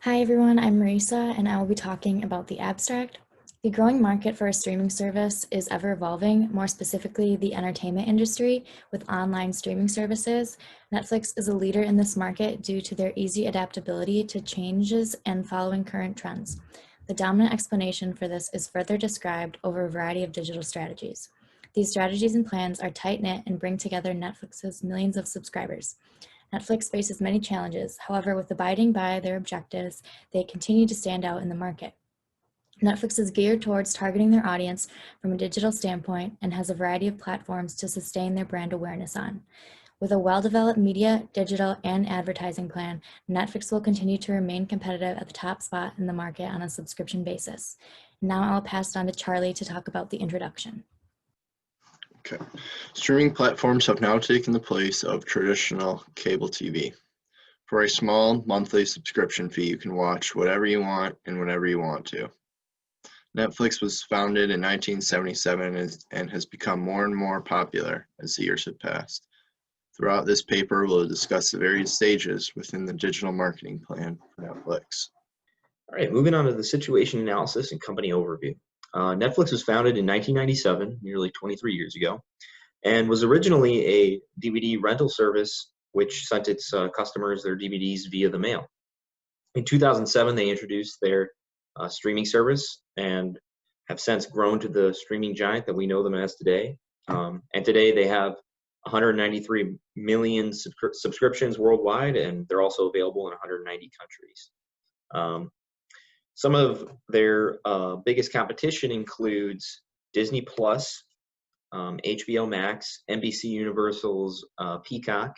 Hi everyone, I'm Resea and I will be talking about the abstract. The growing market for a streaming service is ever evolving, more specifically the entertainment industry with online streaming services. Netflix is a leader in this market due to their easy adaptability to changes and following current trends. The dominant explanation for this is further described over a variety of digital strategies. These strategies and plans are tight-knit and bring together Netflix's millions of subscribers. Netflix faces many challenges. However, with abiding by their objectives, they continue to stand out in the market. Netflix is geared towards targeting their audience from a digital standpoint and has a variety of platforms to sustain their brand awareness on. With a well-developed media, digital, and advertising plan, Netflix will continue to remain competitive at the top spot in the market on a subscription basis. Now I'll pass it on to Charlie to talk about the introduction. Okay. Streaming platforms have now taken the place of traditional cable TV. For a small monthly subscription fee, you can watch whatever you want and whenever you want to. Netflix was founded in 1977 and has become more and more popular as the years have passed. Throughout this paper, we'll discuss the various stages within the digital marketing plan for Netflix. All right, moving on to the situation analysis and company overview. Netflix was founded in 1997, nearly 23 years ago, and was originally a DVD rental service which sent its customers their DVDs via the mail. In 2007, they introduced their streaming service and have since grown to the streaming giant that we know them as today. And today they have 193 million subscriptions worldwide, and they're also available in 190 countries. Some of their biggest competition includes Disney Plus, HBO Max, NBC Universal's Peacock,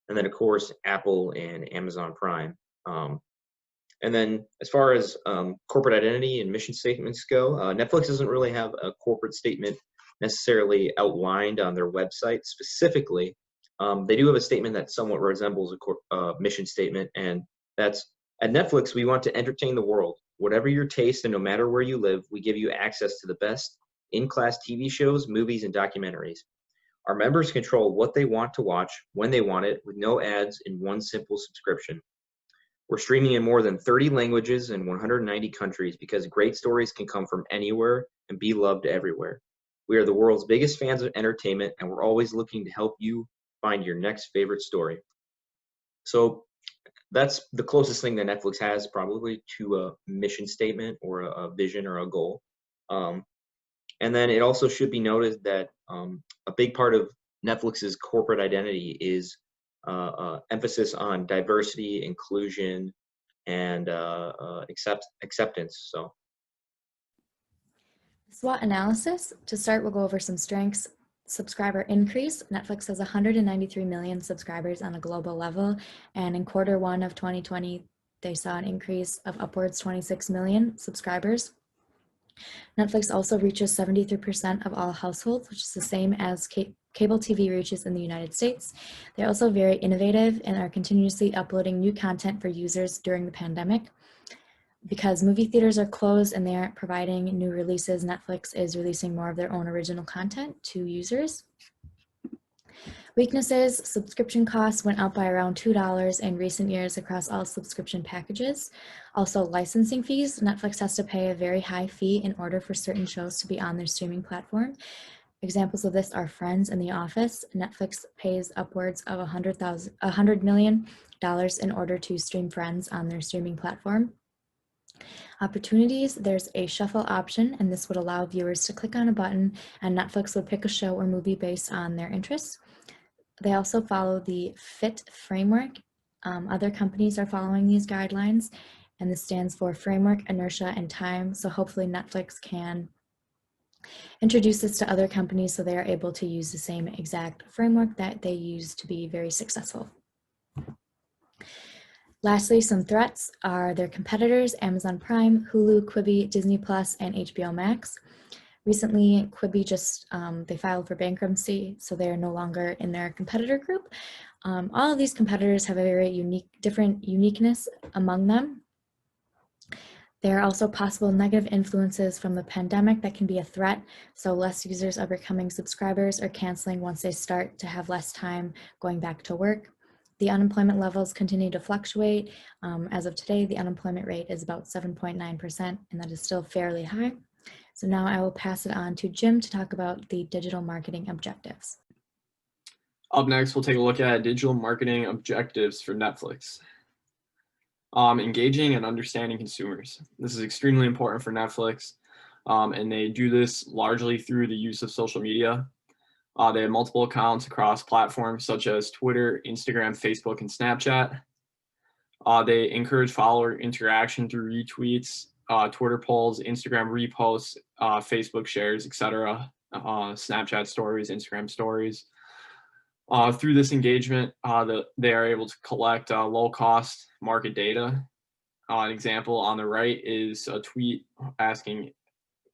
and then of course Apple and Amazon Prime. And then as far as corporate identity and mission statements go, Netflix doesn't really have a corporate statement necessarily outlined on their website specifically. They do have a statement that somewhat resembles a mission statement, and that's, at Netflix, we want to entertain the world. Whatever your taste and no matter where you live, we give you access to the best in-class TV shows, movies, and documentaries. Our members control what they want to watch, when they want it, with no ads in one simple subscription. We're streaming in more than 30 languages in 190 countries because great stories can come from anywhere and be loved everywhere. We are the world's biggest fans of entertainment, and we're always looking to help you find your next favorite story. So that's the closest thing that Netflix has probably to a mission statement or a vision or a goal. And then it also should be noted that a big part of Netflix's corporate identity is emphasis on diversity, inclusion, and acceptance. So, SWOT analysis. To start, we'll go over some strengths. Subscriber increase. Netflix has 193 million subscribers on a global level, and in Q1 of 2020, they saw an increase of upwards 26 million subscribers. Netflix also reaches 73% of all households, which is the same as cable TV reaches in the United States. They're also very innovative and are continuously uploading new content for users during the pandemic. Because movie theaters are closed and they aren't providing new releases, Netflix is releasing more of their own original content to users. Weaknesses, subscription costs went up by around $2 in recent years across all subscription packages. Also, licensing fees. Netflix has to pay a very high fee in order for certain shows to be on their streaming platform. Examples of this are Friends and The Office. Netflix pays upwards of $100 million in order to stream Friends on their streaming platform. Opportunities, there's a shuffle option, and this would allow viewers to click on a button and Netflix would pick a show or movie based on their interests. They also follow the FIT framework. Other companies are following these guidelines, and this stands for Framework, Inertia, and Time. So hopefully Netflix can introduce this to other companies so they are able to use the same exact framework that they use to be very successful. Lastly, some threats are their competitors: Amazon Prime, Hulu, Quibi, Disney Plus, and HBO Max. Recently, Quibi just, they filed for bankruptcy, so they are no longer in their competitor group. All of these competitors have a very different uniqueness among them. There are also possible negative influences from the pandemic that can be a threat, so less users are becoming subscribers or canceling once they start to have less time going back to work. The unemployment levels continue to fluctuate. As of today, the unemployment rate is about 7.9%, and that is still fairly high. So now I will pass it on to Jim to talk about the digital marketing objectives. Up next, we'll take a look at digital marketing objectives for Netflix. Engaging and understanding consumers. This is extremely important for Netflix, and they do this largely through the use of social media. They have multiple accounts across platforms such as Twitter, Instagram, Facebook, and Snapchat. They encourage follower interaction through retweets, Twitter polls, Instagram reposts, Facebook shares, etc., Snapchat stories, Instagram stories. Through this engagement, they are able to collect low-cost market data. An example on the right is a tweet asking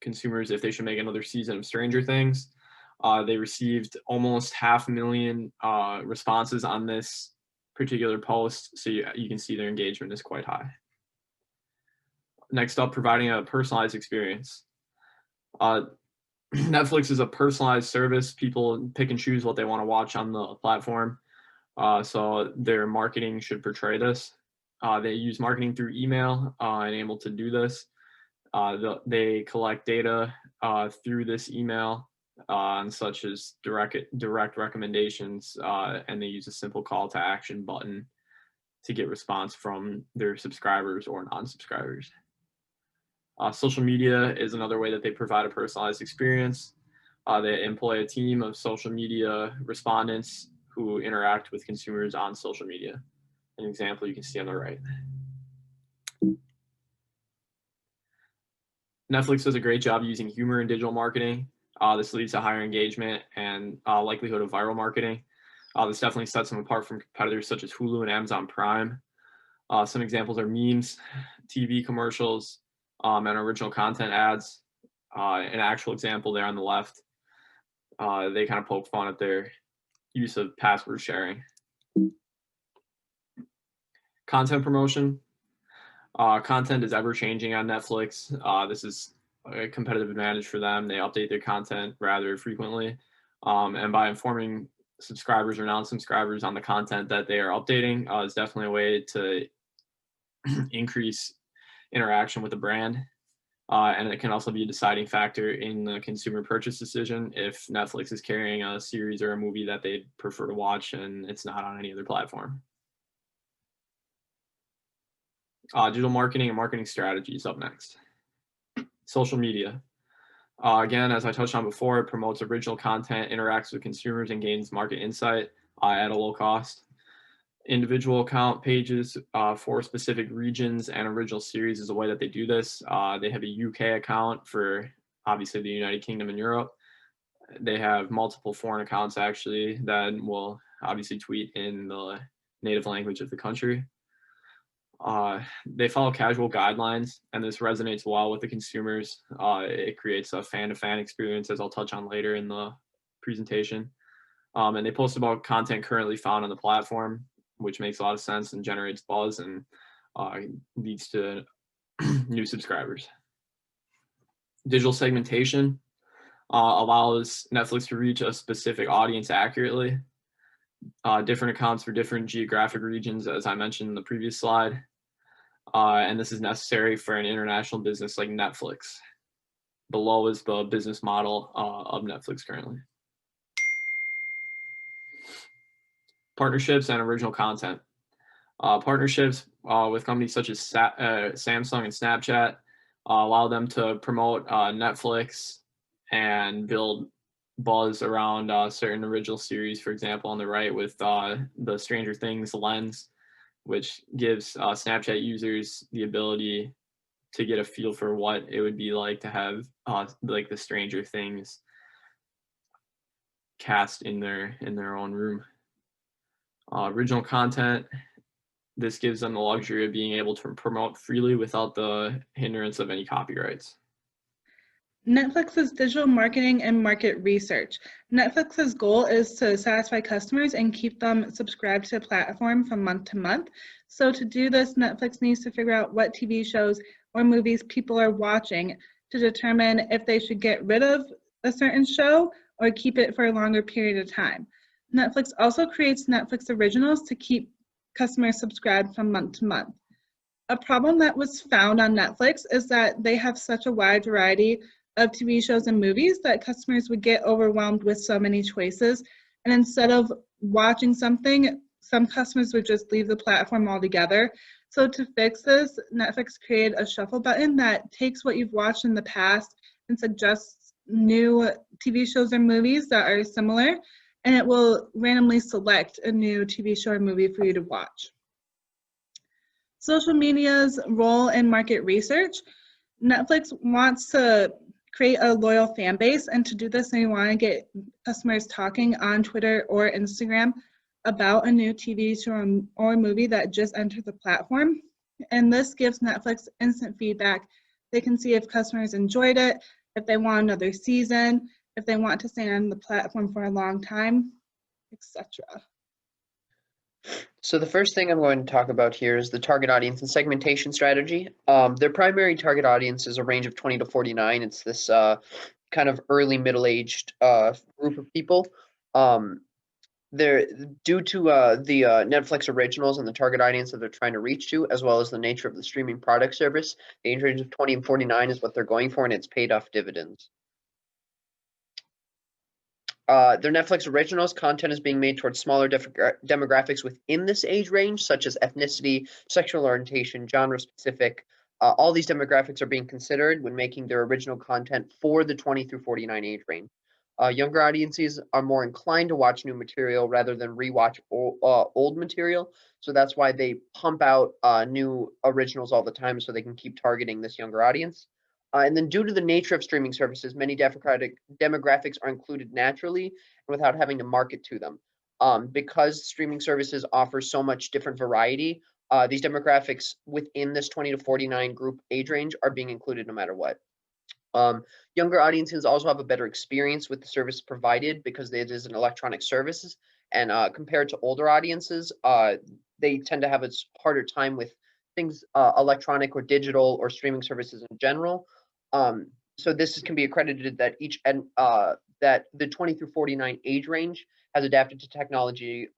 consumers if they should make another season of Stranger Things. They received almost 500,000 responses on this particular post, so you can see their engagement is quite high. Next up, providing a personalized experience. Netflix is a personalized service. People pick and choose what they want to watch on the platform, so their marketing should portray this. They use marketing through email and able to do this. They collect data through this email, such as direct recommendations, and they use a simple call to action button to get response from their subscribers or non-subscribers. Social media is another way that they provide a personalized experience. They employ a team of social media respondents who interact with consumers on social media. An example you can see on the right. Netflix does a great job using humor in digital marketing. This leads to higher engagement and likelihood of viral marketing. This definitely sets them apart from competitors such as Hulu and Amazon Prime. Some examples are memes, TV commercials, and original content ads. An actual example there on the left. They kind of poke fun at their use of password sharing. Content promotion. Content is ever changing on Netflix. This is a competitive advantage for them. They update their content rather frequently. And by informing subscribers or non-subscribers on the content that they are updating is definitely a way to increase interaction with the brand. And it can also be a deciding factor in the consumer purchase decision if Netflix is carrying a series or a movie that they'd prefer to watch and it's not on any other platform. Digital marketing and marketing strategies up next. Social media. Again, as I touched on before, it promotes original content, interacts with consumers, and gains market insight at a low cost. Individual account pages for specific regions and original series is a way that they do this. They have a UK account for obviously the United Kingdom and Europe. They have multiple foreign accounts actually that will obviously tweet in the native language of the country. They follow casual guidelines, and this resonates well with the consumers. It creates a fan-to-fan experience, as I'll touch on later in the presentation. And they post about content currently found on the platform, which makes a lot of sense and generates buzz and leads to new subscribers. Digital segmentation allows Netflix to reach a specific audience accurately. Different accounts for different geographic regions, as I mentioned in the previous slide. And this is necessary for an international business like Netflix. Below is the business model of Netflix currently. Partnerships and original content. Partnerships with companies such as Samsung and Snapchat allow them to promote Netflix and build buzz around certain original series. For example, on the right with the Stranger Things lens, which gives Snapchat users the ability to get a feel for what it would be like to have like the Stranger Things cast in their own room. Original content. This gives them the luxury of being able to promote freely without the hindrance of any copyrights. Netflix's digital marketing and market research. Netflix's goal is to satisfy customers and keep them subscribed to the platform from month to month. So to do this, Netflix needs to figure out what TV shows or movies people are watching to determine if they should get rid of a certain show or keep it for a longer period of time. Netflix also creates Netflix originals to keep customers subscribed from month to month. A problem that was found on Netflix is that they have such a wide variety of TV shows and movies that customers would get overwhelmed with so many choices. And instead of watching something, some customers would just leave the platform altogether. So to fix this, Netflix created a shuffle button that takes what you've watched in the past and suggests new TV shows or movies that are similar, and it will randomly select a new TV show or movie for you to watch. Social media's role in market research. Netflix wants to create a loyal fan base, and to do this, they want to get customers talking on Twitter or Instagram about a new TV show or movie that just entered the platform. And this gives Netflix instant feedback. They can see if customers enjoyed it, if they want another season, if they want to stay on the platform for a long time, etc. So the first thing I'm going to talk about here is the target audience and segmentation strategy. Their primary target audience is a range of 20 to 49. It's this kind of early middle-aged group of people. They're due to the Netflix originals and the target audience that they're trying to reach to, as well as the nature of the streaming product service. The age range of 20 and 49 is what they're going for, and it's paid off dividends. Their Netflix originals content is being made towards smaller demographics within this age range, such as ethnicity, sexual orientation, genre specific. All these demographics are being considered when making their original content for the 20 through 49 age range. Younger audiences are more inclined to watch new material rather than rewatch old material. So that's why they pump out new originals all the time so they can keep targeting this younger audience. And then due to the nature of streaming services, many demographics are included naturally and without having to market to them. Because streaming services offer so much different variety, these demographics within this 20 to 49 group age range are being included no matter what. Younger audiences also have a better experience with the service provided because it is an electronic service, and compared to older audiences, they tend to have a harder time with things electronic or digital or streaming services in general. So this can be accredited that that the 20 through 49 age range has adapted to technology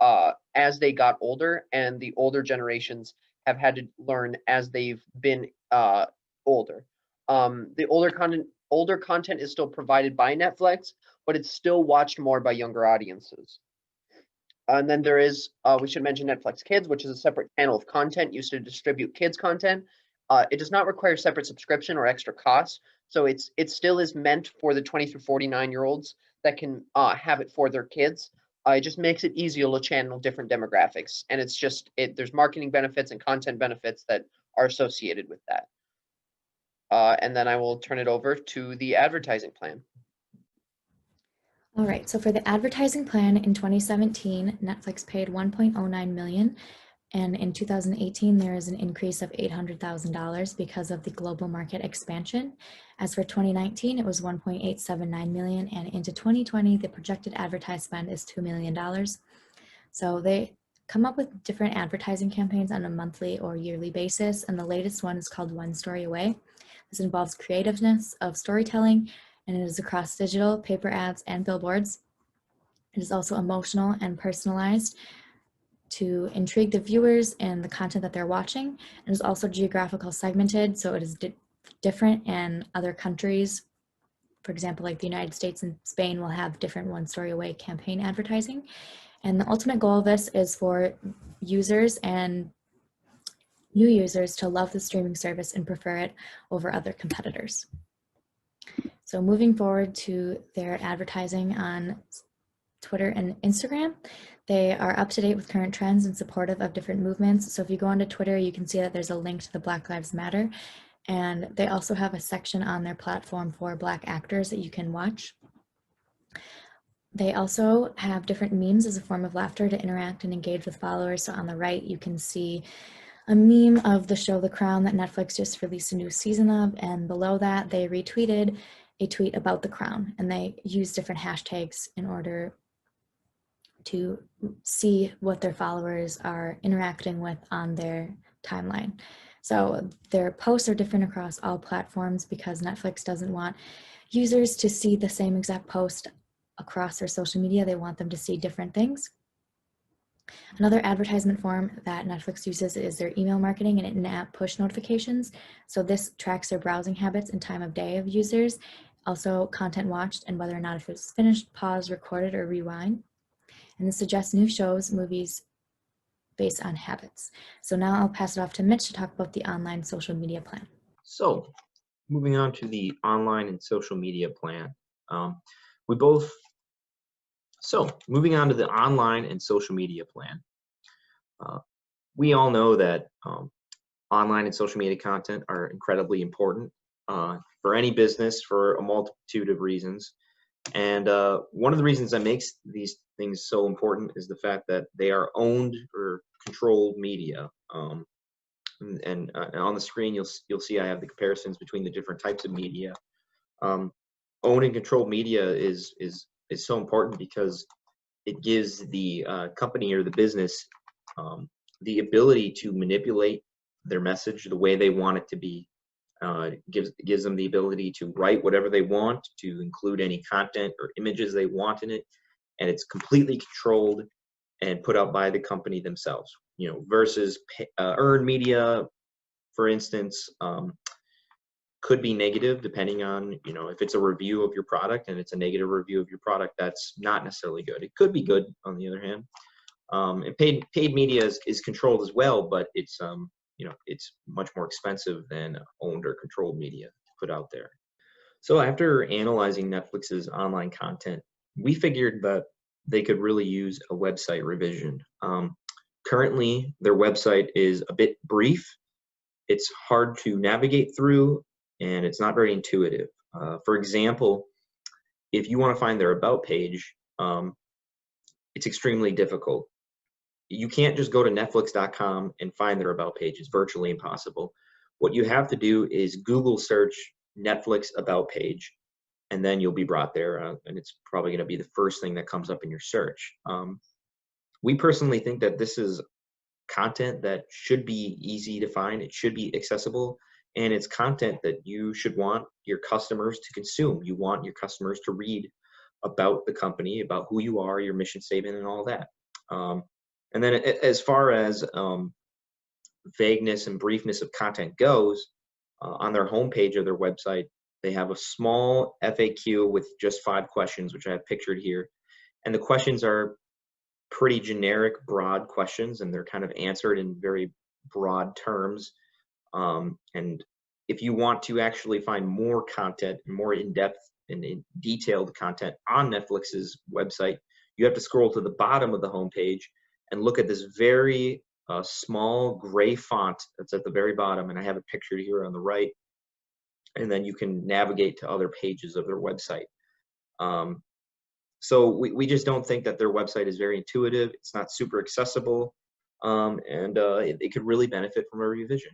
as they got older, and the older generations have had to learn as they've been older. The older content is still provided by Netflix, but it's still watched more by younger audiences. And then there is, we should mention Netflix Kids, which is a separate channel of content used to distribute kids content. It does not require separate subscription or extra costs, so it still is meant for the 20 through 49-year-olds that can have it for their kids. It just makes it easier to channel different demographics, and it's just there's marketing benefits and content benefits that are associated with that. And then I will turn it over to the advertising plan. All right, so for the advertising plan in 2017, Netflix paid $1.09 million, and in 2018, there is an increase of $800,000 because of the global market expansion. As for 2019, it was $1.879 million, and into 2020, the projected advertised spend is $2 million. So they come up with different advertising campaigns on a monthly or yearly basis, and the latest one is called One Story Away. This involves creativeness of storytelling, and it is across digital, paper ads, and billboards. It is also emotional and personalized to intrigue the viewers and the content that they're watching. It is also geographical segmented, so it is different in other countries. For example, like the United States and Spain will have different One Story Away campaign advertising. And the ultimate goal of this is for users and new users to love the streaming service and prefer it over other competitors. So moving forward to their advertising on Twitter and Instagram, they are up to date with current trends and supportive of different movements. So if you go onto Twitter, you can see that there's a link to the Black Lives Matter, and they also have a section on their platform for Black actors that you can watch. They also have different memes as a form of laughter to interact and engage with followers. So on the right, you can see a meme of the show The Crown that Netflix just released a new season of, and below that they retweeted a tweet about The Crown, and they use different hashtags in order to see what their followers are interacting with on their timeline. So their posts are different across all platforms because Netflix doesn't want users to see the same exact post across their social media. They want them to see different things. Another advertisement form that Netflix uses is their email marketing and in-app push notifications. So this tracks their browsing habits and time of day of users, also content watched and whether or not if it's finished, paused, recorded, or rewind. And this suggests new shows, movies based on habits. So now I'll pass it off to Mitch to talk about the online social media plan. So moving on to the online and social media plan. Moving on to the online and social media plan. We all know that online and social media content are incredibly important for any business for a multitude of reasons. And one of the reasons that makes these things so important is the fact that they are owned or controlled media. And on the screen, you'll see I have the comparisons between the different types of media. Owned and controlled media is so important because it gives the company or the business the ability to manipulate their message the way they want it to be. Gives them the ability to write whatever they want, to include any content or images they want in it, and it's completely controlled and put out by the company themselves. Versus earned media, for instance, could be negative depending on if it's a review of your product and it's a negative review of your product, that's not necessarily good. It could be good on the other hand. And paid media is controlled as well, but it's it's much more expensive than owned or controlled media to put out there. So after analyzing Netflix's online content, we figured that they could really use a website revision. Currently, their website is a bit brief. It's hard to navigate through, and it's not very intuitive. For example, if you want to find their About page, it's extremely difficult. You can't just go to netflix.com and find their About page. It's virtually impossible. What you have to do is Google search Netflix About page, and then you'll be brought there, and it's probably going to be the first thing that comes up in your search. We personally think that this is content that should be easy to find. It should be accessible, and it's content that you should want your customers to consume. You want your customers to read about the company, about who you are, your mission statement, and all that. And then as far as vagueness and briefness of content goes, on their homepage of their website, they have a small FAQ with just 5 questions, which I have pictured here. And the questions are pretty generic, broad questions, and they're kind of answered in very broad terms. And if you want to actually find more content, more in-depth and detailed content on Netflix's website, you have to scroll to the bottom of the homepage and look at this very small gray font that's at the very bottom, and I have it pictured here on the right. And then you can navigate to other pages of their website. So we just don't think that their website is very intuitive. It's not super accessible, and it could really benefit from a revision.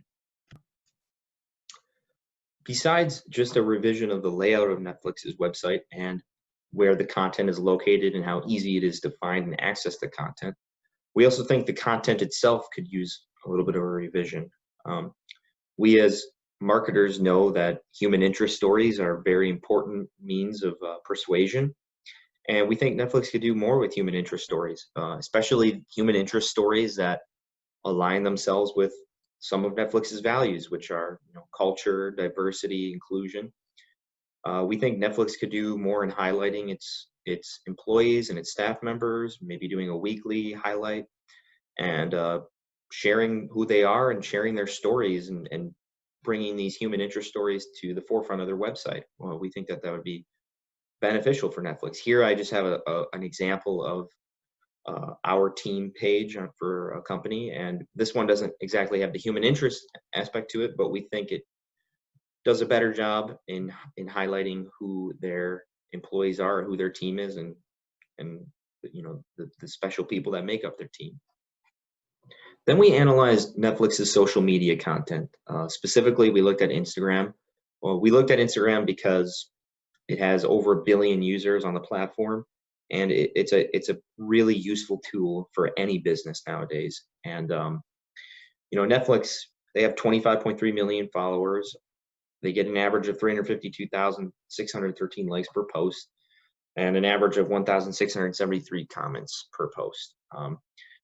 Besides just a revision of the layout of Netflix's website and where the content is located and how easy it is to find and access the content, we also think the content itself could use a little bit of a revision. We as marketers know that human interest stories are very important means of persuasion. And we think Netflix could do more with human interest stories, especially human interest stories that align themselves with some of Netflix's values, which are culture, diversity, inclusion. We think Netflix could do more in highlighting its employees and its staff members, maybe doing a weekly highlight and sharing who they are and sharing their stories and bringing these human interest stories to the forefront of their website. Well, we think that would be beneficial for Netflix. Here I just have an example of our team page for a company, and this one doesn't exactly have the human interest aspect to it, but we think it does a better job in highlighting who their employees are, who their team is, and the special people that make up their team. Then we analyzed Netflix's social media content. Specifically, we looked at Instagram. Well, we looked at Instagram because it has over 1 billion users on the platform, and it's a really useful tool for any business nowadays. And Netflix, they have 25.3 million followers. They get an average of 352,613 likes per post, and an average of 1,673 comments per post.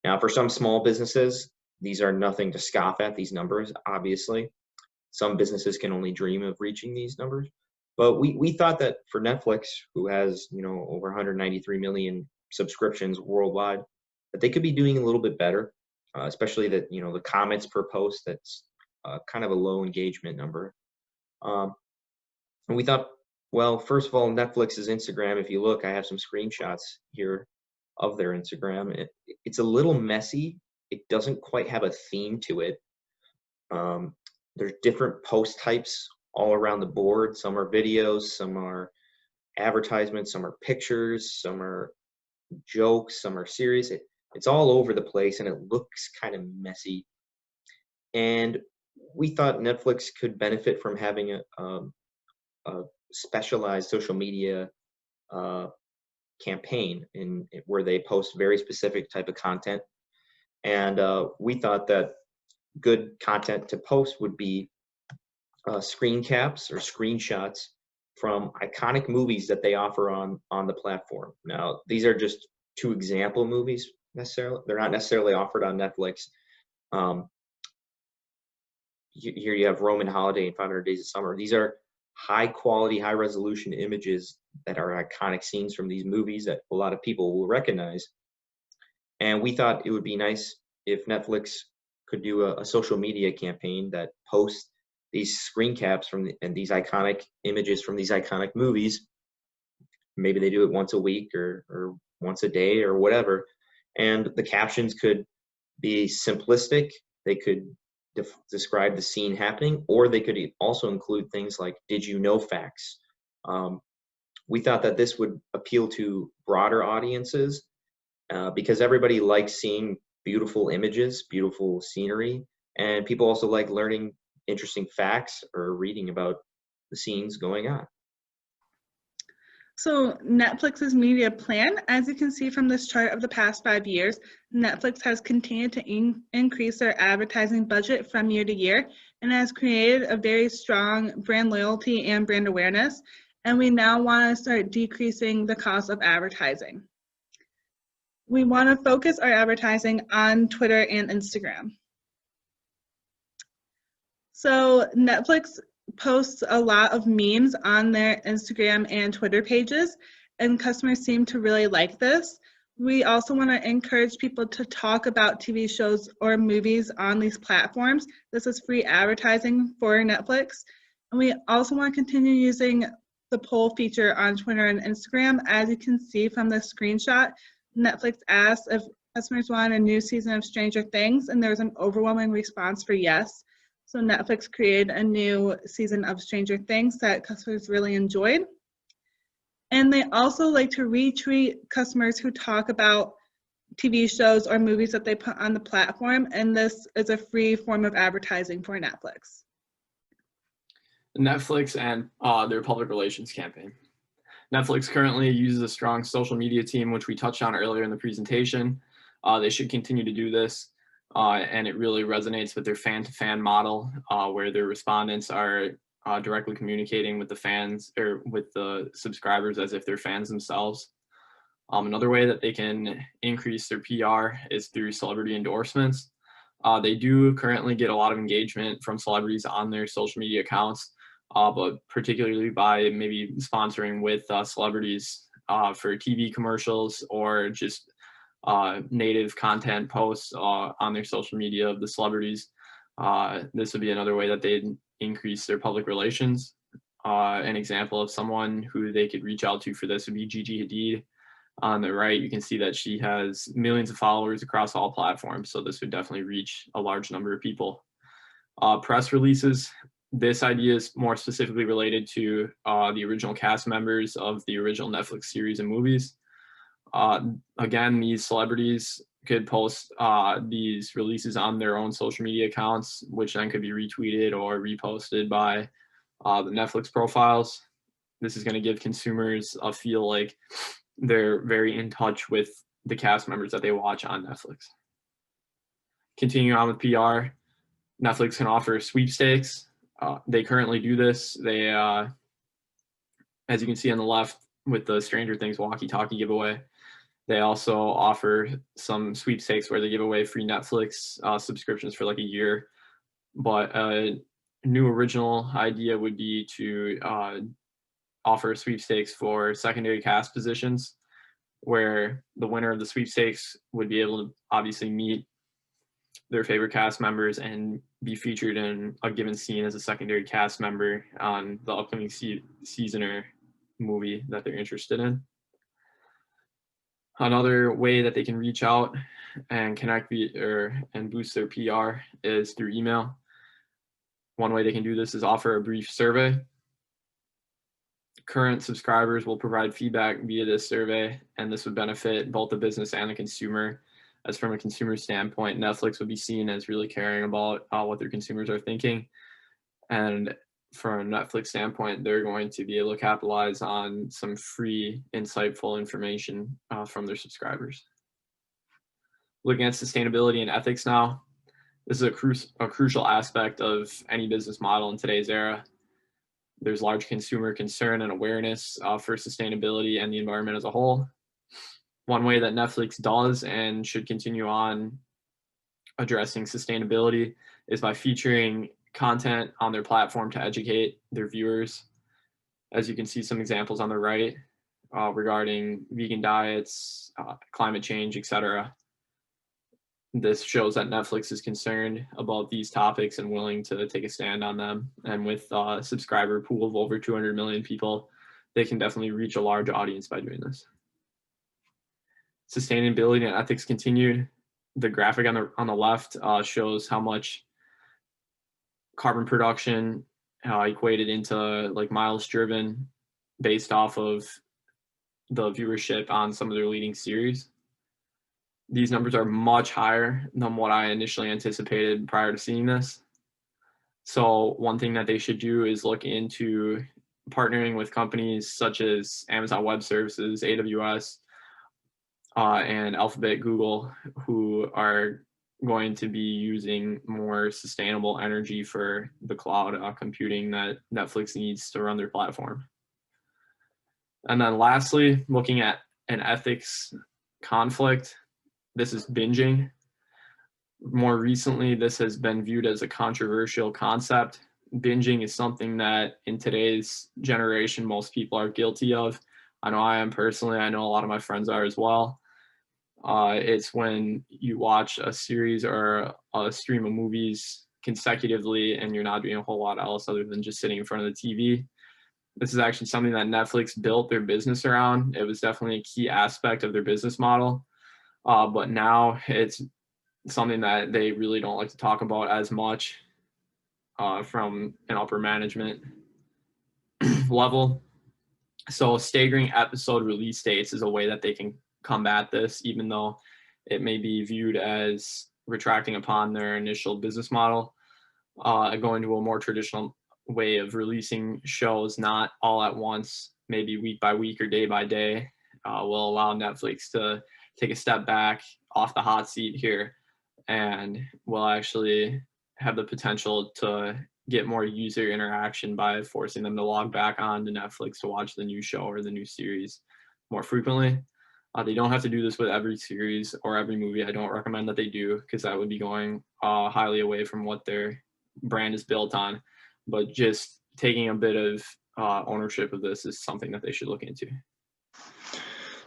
Now, for some small businesses, these are nothing to scoff at, these numbers, obviously. Some businesses can only dream of reaching these numbers. But we thought that for Netflix, who has, over 193 million subscriptions worldwide, that they could be doing a little bit better, especially that, the comments per post, that's kind of a low engagement number. And we thought, well, first of all, Netflix's Instagram, if you look, I have some screenshots here of their Instagram. It's a little messy. It doesn't quite have a theme to it. There's different post types all around the board. Some are videos, some are advertisements, some are pictures, some are jokes, some are serious. It's all over the place, and it looks kind of messy. And we thought Netflix could benefit from having a specialized social media campaign where they post very specific type of content. And we thought that good content to post would be screen caps or screenshots from iconic movies that they offer on the platform. Now, these are just 2 example movies necessarily. They're not necessarily offered on Netflix. Here you have Roman Holiday and 500 Days of Summer. These are high quality, high resolution images that are iconic scenes from these movies that a lot of people will recognize. And we thought it would be nice if Netflix could do a social media campaign that posts these screen caps and these iconic images from these iconic movies. Maybe they do it once a week or once a day or whatever. And the captions could be simplistic. They could describe the scene happening, or they could also include things like, did you know facts? We thought that this would appeal to broader audiences because everybody likes seeing beautiful images, beautiful scenery, and people also like learning interesting facts or reading about the scenes going on. So Netflix's media plan, as you can see from this chart of the past 5 years, Netflix has continued to increase their advertising budget from year to year and has created a very strong brand loyalty and brand awareness. And we now want to start decreasing the cost of advertising. We want to focus our advertising on Twitter and Instagram. So Netflix posts a lot of memes on their Instagram and Twitter pages, and customers seem to really like this. We also want to encourage people to talk about TV shows or movies on these platforms. This is free advertising for Netflix. And we also want to continue using the poll feature on Twitter and Instagram. As you can see from the screenshot, Netflix asked if customers want a new season of Stranger Things, and there was an overwhelming response for yes. So Netflix created a new season of Stranger Things that customers really enjoyed. And they also like to retweet customers who talk about TV shows or movies that they put on the platform, and this is a free form of advertising for Netflix. Netflix and their public relations campaign. Netflix currently uses a strong social media team, which we touched on earlier in the presentation. They should continue to do this, and it really resonates with their fan-to-fan model, where their respondents are directly communicating with the fans or with the subscribers as if they're fans themselves. Another way that they can increase their PR is through celebrity endorsements. They do currently get a lot of engagement from celebrities on their social media accounts, but particularly by maybe sponsoring with celebrities for TV commercials or just native content posts on their social media of the celebrities. This would be another way that they'd increase their public relations. An example of someone who they could reach out to for this would be Gigi Hadid. On the right, you can see that she has millions of followers across all platforms, so this would definitely reach a large number of people. Press releases. This idea is more specifically related to the original cast members of the original Netflix series and movies. Again, these celebrities could post these releases on their own social media accounts, which then could be retweeted or reposted by the Netflix profiles. This is going to give consumers a feel like they're very in touch with the cast members that they watch on Netflix. Continuing on with PR, Netflix can offer sweepstakes. They currently do this. They, as you can see on the left with the Stranger Things walkie-talkie giveaway, They also offer some sweepstakes where they give away free Netflix subscriptions for like a year. But a new original idea would be to offer sweepstakes for secondary cast positions, where the winner of the sweepstakes would be able to obviously meet their favorite cast members and be featured in a given scene as a secondary cast member on the upcoming season or movie that they're interested in. Another way that they can reach out and connect and boost their PR is through email. One way they can do this is offer a brief survey. Current subscribers will provide feedback via this survey, and this would benefit both the business and the consumer. As from a consumer standpoint, Netflix would be seen as really caring about what their consumers are thinking. And from a Netflix standpoint, they're going to be able to capitalize on some free, insightful information from their subscribers. Looking at sustainability and ethics now, this is a crucial aspect of any business model in today's era. There's large consumer concern and awareness for sustainability and the environment as a whole. One way that Netflix does and should continue on addressing sustainability is by featuring content on their platform to educate their viewers. As you can see some examples on the right regarding vegan diets, climate change, etc. This shows that Netflix is concerned about these topics and willing to take a stand on them. And with a subscriber pool of over 200 million people, they can definitely reach a large audience by doing this. Sustainability and ethics continued. The graphic on the left shows how much carbon production equated into like miles driven based off of the viewership on some of their leading series. These numbers are much higher than what I initially anticipated prior to seeing this. So one thing that they should do is look into partnering with companies such as Amazon Web Services, AWS, and Alphabet, Google, who are going to be using more sustainable energy for the cloud computing that Netflix needs to run their platform. And then lastly, looking at an ethics conflict, this is binging. More recently, this has been viewed as a controversial concept. Binging is something that in today's generation, most people are guilty of. I know I am personally, I know a lot of my friends are as well. It's when you watch a series or a stream of movies consecutively and you're not doing a whole lot else other than just sitting in front of the TV. This is actually something that Netflix built their business around. It was definitely a key aspect of their business model. But now it's something that they really don't like to talk about as much from an upper management level. So staggering episode release dates is a way that they can combat this, even though it may be viewed as retracting upon their initial business model. Going to a more traditional way of releasing shows, not all at once, maybe week by week or day by day, will allow Netflix to take a step back off the hot seat here and will actually have the potential to get more user interaction by forcing them to log back on to Netflix to watch the new show or the new series more frequently. They don't have to do this with every series or every movie. I don't recommend that they do, because that would be going highly away from what their brand is built on. But just taking a bit of ownership of this is something that they should look into.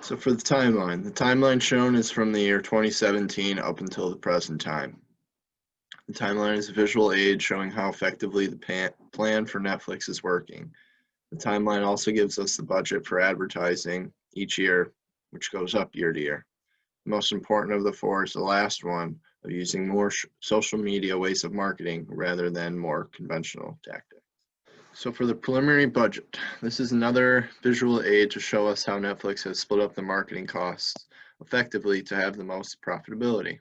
So for the timeline shown is from the year 2017 up until the present time. The timeline is a visual aid showing how effectively the plan for Netflix is working. The timeline also gives us the budget for advertising each year, which goes up year to year. The most important of the four is the last one, of using more social media ways of marketing rather than more conventional tactics. So for the preliminary budget, this is another visual aid to show us how Netflix has split up the marketing costs effectively to have the most profitability.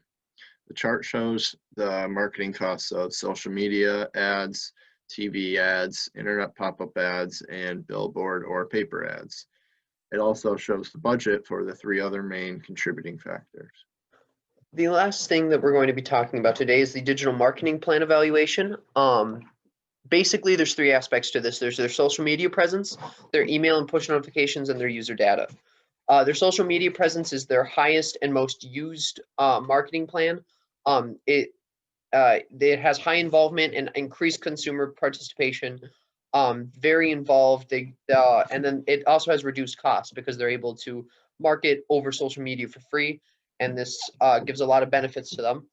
The chart shows the marketing costs of social media ads, TV ads, internet pop-up ads, and billboard or paper ads. It also shows the budget for the three other main contributing factors. The last thing that we're going to be talking about today is the digital marketing plan evaluation. Basically, there's three aspects to this. There's their social media presence, their email and push notifications, and their user data. Their social media presence is their highest and most used marketing plan. It has high involvement and increased consumer participation. Very involved. And then it also has reduced costs because they're able to market over social media for free, and this gives a lot of benefits to them.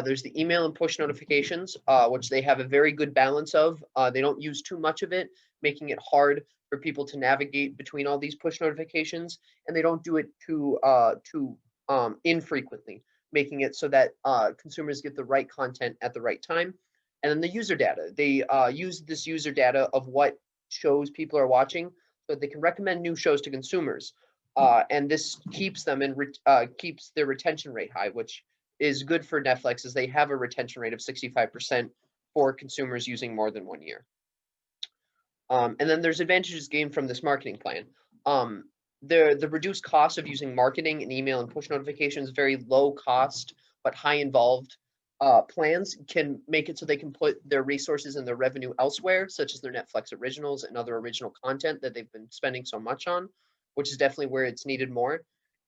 There's the email and push notifications, which they have a very good balance of. They don't use too much of it, making it hard for people to navigate between all these push notifications, and they don't do it too infrequently, making it so that consumers get the right content at the right time. And then the user data. They use this user data of what shows people are watching so that they can recommend new shows to consumers. And this keeps them and keeps their retention rate high, which is good for Netflix, as they have a retention rate of 65% for consumers using more than 1 year. And then there's advantages gained from this marketing plan. The reduced cost of using marketing and email and push notifications, very low cost but high involved plans, can make it so they can put their resources and their revenue elsewhere, such as their Netflix originals and other original content that they've been spending so much on, which is definitely where it's needed more.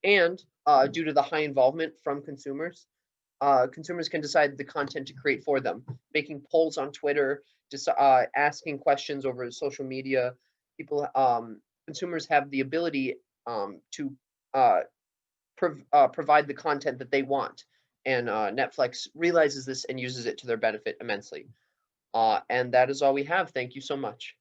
And due to the high involvement from consumers, consumers can decide the content to create for them, making polls on Twitter, just asking questions over social media. Consumers have the ability to provide the content that they want, and Netflix realizes this and uses it to their benefit immensely. And that is all we have. Thank you so much.